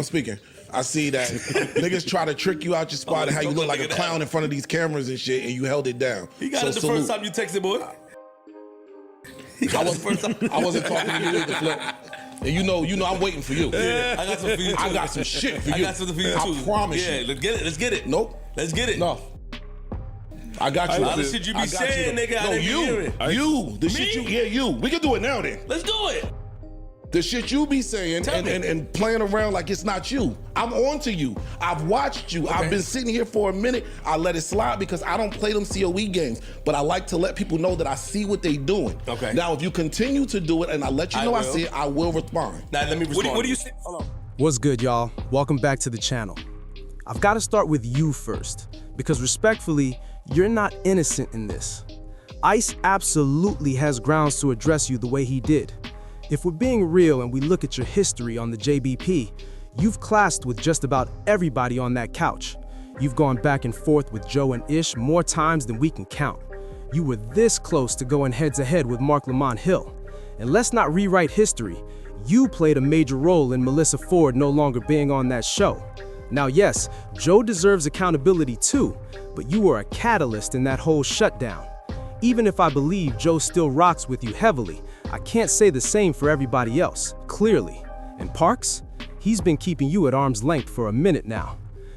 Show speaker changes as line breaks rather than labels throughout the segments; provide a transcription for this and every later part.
I'm speaking. I see that niggas try to trick you out your spot and how you look like a clown in front of these cameras and shit, and you held it down.
He got it the first time you texted, boy.
I wasn't talking to you either, Flip. And you know, I'm waiting for you.
Yeah, I got some for you too.
I got some shit for you.
I got something for you too.
I promise you.
Yeah, let's get it.
Nope.
Let's get it.
No. I got you.
All the shit you be saying, nigga.
No, you. The
Me?
shit you. Yeah, you. We can do it now then.
Let's do it.
The shit you be saying and playing around like it's not you. I'm on to you. I've watched you. Okay. I've been sitting here for a minute. I let it slide because I don't play them COE games, but I like to let people know that I see what they doing.
Okay.
Now, if you continue to do it and I let you know I see it, I will respond.
Now, let me respond. What do you say?
Hold on. What's good, y'all? Welcome back to the channel. I've got to start with you first, because respectfully, you're not innocent in this. Ice absolutely has grounds to address you the way he did. If we're being real and we look at your history on the JBP, you've clashed with just about everybody on that couch. You've gone back and forth with Joe and Ish more times than we can count. You were this close to going head-to-head with Mark Lamont Hill. And let's not rewrite history. You played a major role in Melissa Ford no longer being on that show. Now yes, Joe deserves accountability too, but you were a catalyst in that whole shutdown. Even if I believe Joe still rocks with you heavily, I can't say the same for everybody else, clearly. And Parks? He's been keeping you at arm's length for a minute now.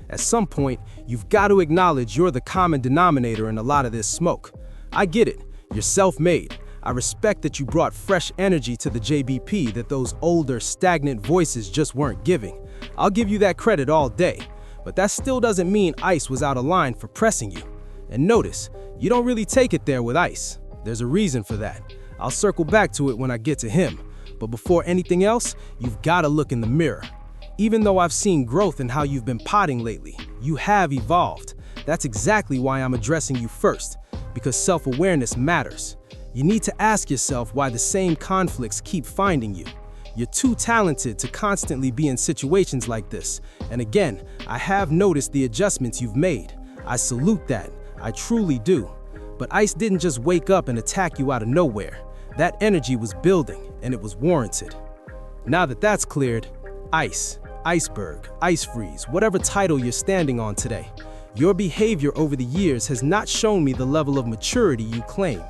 At some point, you've got to acknowledge you're the common denominator in a lot of this smoke. I get it, you're self-made. I respect that you brought fresh energy to the JBP that those older, stagnant voices just weren't giving. I'll give you that credit all day, but that still doesn't mean Ice was out of line for pressing you. And notice, you don't really take it there with Ice. There's a reason for that. I'll circle back to it when I get to him. But before anything else, you've got to look in the mirror. Even though I've seen growth in how you've been potting lately, you have evolved. That's exactly why I'm addressing you first, because self-awareness matters. You need to ask yourself why the same conflicts keep finding you. You're too talented to constantly be in situations like this. And again, I have noticed the adjustments you've made. I salute that. I truly do. But Ice didn't just wake up and attack you out of nowhere. That energy was building, and it was warranted. Now that that's cleared, Ice, Iceberg, Ice Freeze, whatever title you're standing on today, your behavior over the years has not shown me the level of maturity you claim,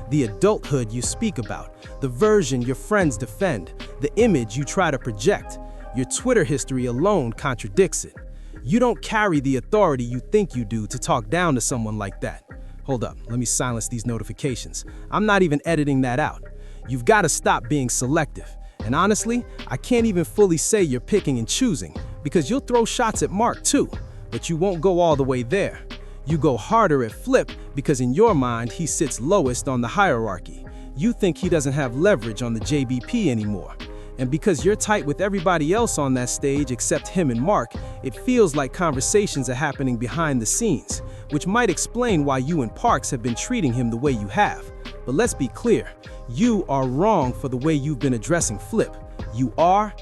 the adulthood you speak about, the version your friends defend, the image you try to project. Your Twitter history alone contradicts it. You don't carry the authority you think you do to talk down to someone like that. Hold up, let me silence these notifications. I'm not even editing that out. You've got to stop being selective. And honestly, I can't even fully say you're picking and choosing, because you'll throw shots at Mark too, but you won't go all the way there. You go harder at Flip because in your mind, he sits lowest on the hierarchy. You think he doesn't have leverage on the JBP anymore. And because you're tight with everybody else on that stage except him and Mark, it feels like conversations are happening behind the scenes, which might explain why you and Parks have been treating him the way you have. But let's be clear, you are wrong for the way you've been addressing Flip. You are.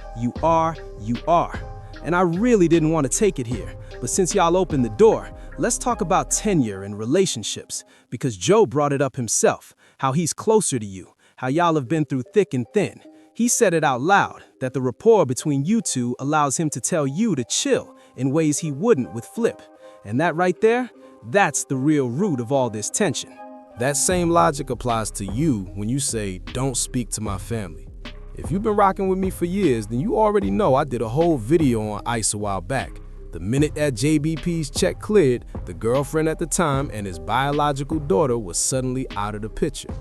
And I really didn't want to take it here, but since y'all opened the door, let's talk about tenure and relationships, because Joe brought it up himself, how he's closer to you, how y'all have been through thick and thin. He said it out loud, that the rapport between you two allows him to tell you to chill in ways he wouldn't with Flip. And that right there, that's the real root of all this tension. That same logic applies to you when you say, don't speak to my family. If you've been rocking with me for years, then you already know I did a whole video on Ice a while back. The minute that JBP's check cleared, the girlfriend at the time and his biological daughter was suddenly out of the picture.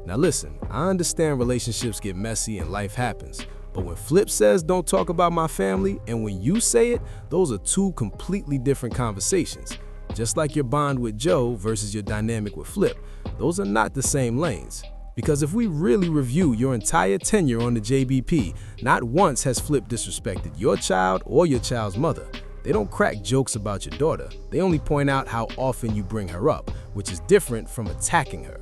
Now listen, I understand relationships get messy and life happens, but when Flip says don't talk about my family and when you say it, those are two completely different conversations. Just like your bond with Joe versus your dynamic with Flip, those are not the same lanes. Because if we really review your entire tenure on the JBP, not once has Flip disrespected your child or your child's mother. They don't crack jokes about your daughter. They only point out how often you bring her up, which is different from attacking her.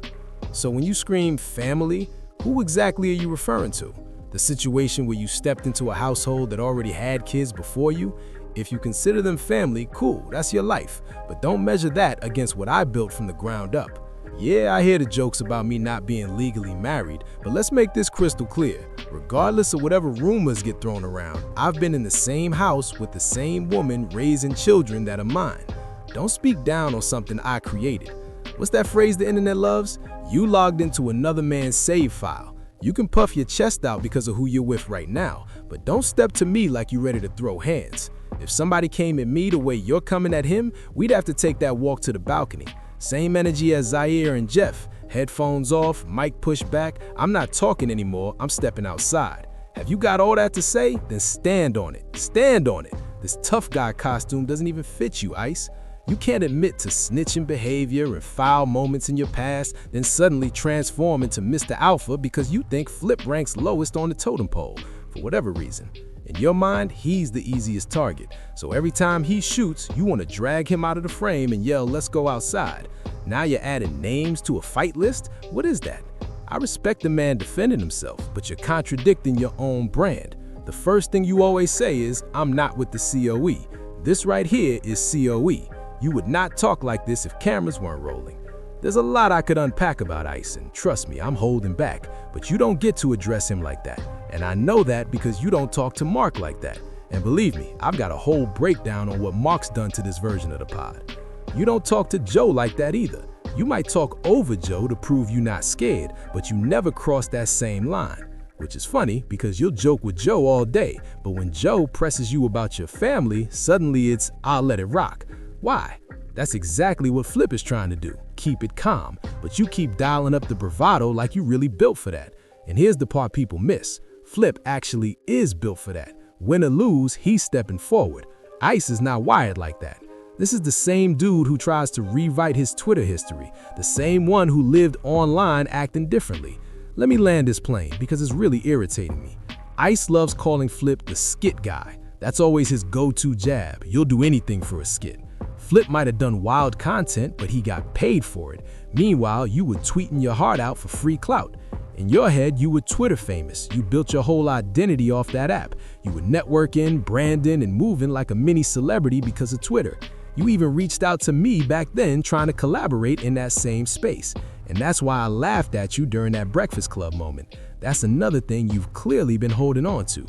So when you scream family, who exactly are you referring to? The situation where you stepped into a household that already had kids before you? If you consider them family, cool, that's your life. But don't measure that against what I built from the ground up. Yeah, I hear the jokes about me not being legally married, but let's make this crystal clear. Regardless of whatever rumors get thrown around, I've been in the same house with the same woman raising children that are mine. Don't speak down on something I created. What's that phrase the internet loves? You logged into another man's save file. You can puff your chest out because of who you're with right now, but don't step to me like you're ready to throw hands. If somebody came at me the way you're coming at him, we'd have to take that walk to the balcony. Same energy as Zaire and Jeff. Headphones off, mic pushed back. I'm not talking anymore, I'm stepping outside. Have you got all that to say? Then stand on it. Stand on it. This tough guy costume doesn't even fit you, Ice. You can't admit to snitching behavior and foul moments in your past, then suddenly transform into Mr. Alpha because you think Flip ranks lowest on the totem pole, for whatever reason. In your mind, he's the easiest target, so every time he shoots, you want to drag him out of the frame and yell, "Let's go outside." Now you're adding names to a fight list? What is that? I respect the man defending himself, but you're contradicting your own brand. The first thing you always say is, "I'm not with the COE." This right here is COE. You would not talk like this if cameras weren't rolling. There's a lot I could unpack about Ice, and trust me, I'm holding back, but you don't get to address him like that. And I know that because you don't talk to Mark like that. And believe me, I've got a whole breakdown on what Mark's done to this version of the pod. You don't talk to Joe like that either. You might talk over Joe to prove you're not scared, but you never cross that same line. Which is funny because you'll joke with Joe all day, but when Joe presses you about your family, suddenly it's, "I'll let it rock." Why? That's exactly what Flip is trying to do. Keep it calm, but you keep dialing up the bravado like you really built for that. And here's the part people miss. Flip actually is built for that. Win or lose, he's stepping forward. Ice is not wired like that. This is the same dude who tries to rewrite his Twitter history, the same one who lived online acting differently. Let me land this plane because it's really irritating me. Ice loves calling Flip the skit guy. That's always his go-to jab. You'll do anything for a skit. Flip might have done wild content, but he got paid for it. Meanwhile, you were tweeting your heart out for free clout. In your head, you were Twitter famous. You built your whole identity off that app. You were networking, branding, and moving like a mini celebrity because of Twitter. You even reached out to me back then trying to collaborate in that same space. And that's why I laughed at you during that Breakfast Club moment. That's another thing you've clearly been holding on to.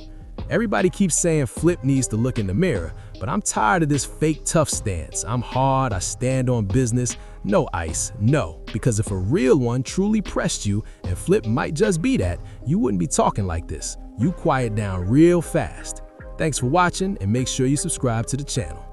Everybody keeps saying Flip needs to look in the mirror, but I'm tired of this fake tough stance. I'm hard, I stand on business. No, Ice, no. Because if a real one truly pressed you, and Flip might just be that, you wouldn't be talking like this. You quiet down real fast. Thanks for watching, and make sure you subscribe to the channel.